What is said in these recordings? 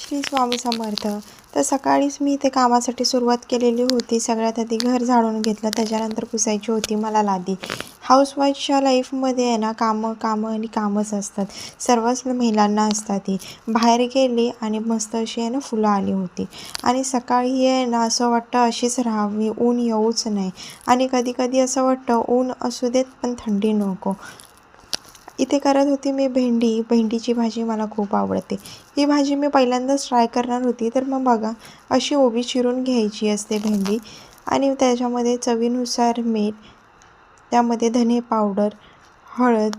श्री स्वामी समर्थ. तर सकाळीच मी इथे कामासाठी सुरुवात केलेली होती. सगळ्यात आधी घर झाडून घेतलं, त्याच्यानंतर पुसायची होती मला लादी. हाऊसवाईफच्या लाईफमध्ये आहे ना कामं कामं आणि कामच असतात. सर्वच महिलांना असतात ती. बाहेर गेली आणि मस्त अशी आहे ना फुलं आली होती आणि सकाळी आहे ना असं वाटतं अशीच राहावी, ऊन येऊच नाही. आणि कधी कधी असं वाटतं ऊन असू देत पण थंडी नको. इथे करत होती मी भेंडीची भाजी मला खूप आवडते. ही भाजी मी पहिल्यांदाच ट्राय करणार होती. तर मग बघा, अशी उभी चिरून घ्यायची असते भेंडी आणि त्याच्यामध्ये चवीनुसार मीठ, त्यामध्ये धने पावडर, हळद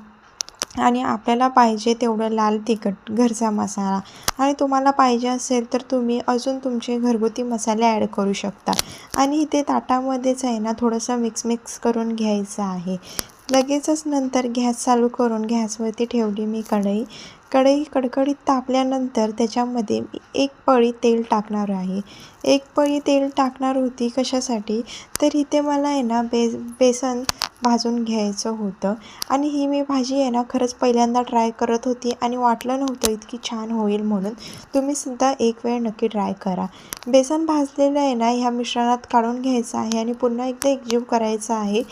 आणि आपल्याला पाहिजे तेवढं लाल तिखट, घरचा मसाला आणि तुम्हाला पाहिजे असेल तर तुम्ही अजून तुमचे घरगुती मसाले ॲड करू शकता. आणि इथे ताटामध्येच आहे ना थोडंसं मिक्स करून घ्यायचं आहे. लगेचच नंतर गॅस चालू करून गॅसवरती ठेवली मी कढई कडकडीत तापल्यानंतर त्याच्यामध्ये मी 1 पळी तेल टाकणार आहे. 1 पळी तेल टाकणार होती कशासाठी, तर इथे मला आहे ना बेसन भाजून घ्यायचं होतं. आणि ही मी भाजी आहे ना खरंच पहिल्यांदा ट्राय करत होती आणि वाटलं नव्हतं इतकी छान होईल म्हणून. तुम्हीसुद्धा एक वेळ नक्की ट्राय करा. बेसन भाजलेलं आहे ना ह्या मिश्रणात काढून घ्यायचं आहे आणि पुन्हा एकदा एकजीव करायचं आहे.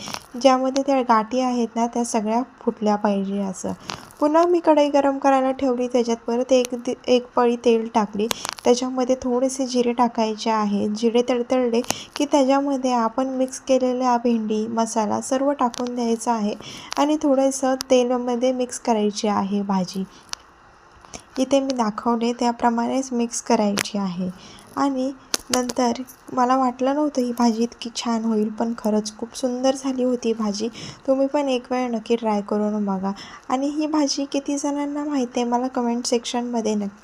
ज्यामध्ये त्या गाठी आहेत ना त्या सगळ्या फुटल्या पाहिजे असं. पुन्हा मी कढई गरम करायला ठेवली, त्याच्यात परत एक पळी तेल टाकली. त्याच्यामध्ये थोडेसे जिरे टाकायचे आहे. जिरे तडतडले की त्याच्यामध्ये आपण मिक्स केलेला भेंडी मसाला सर्व टाकून द्यायचा आहे आणि थोडंसं तेलामध्ये मिक्स करायची आहे भाजी. इथे मी दाखवले त्याप्रमाणेच मिक्स करायची आहे. आणि नंतर मला वाटलं नव्हतं ही भाजी इतकी छान होईल, पण खरंच खूप सुंदर झाली होती भाजी. तुम्ही पण एक वेळ नक्की ट्राय करून बघा. आणि ही भाजी किती जणांना माहिती आहे मला कमेंट सेक्शनमध्ये नक्की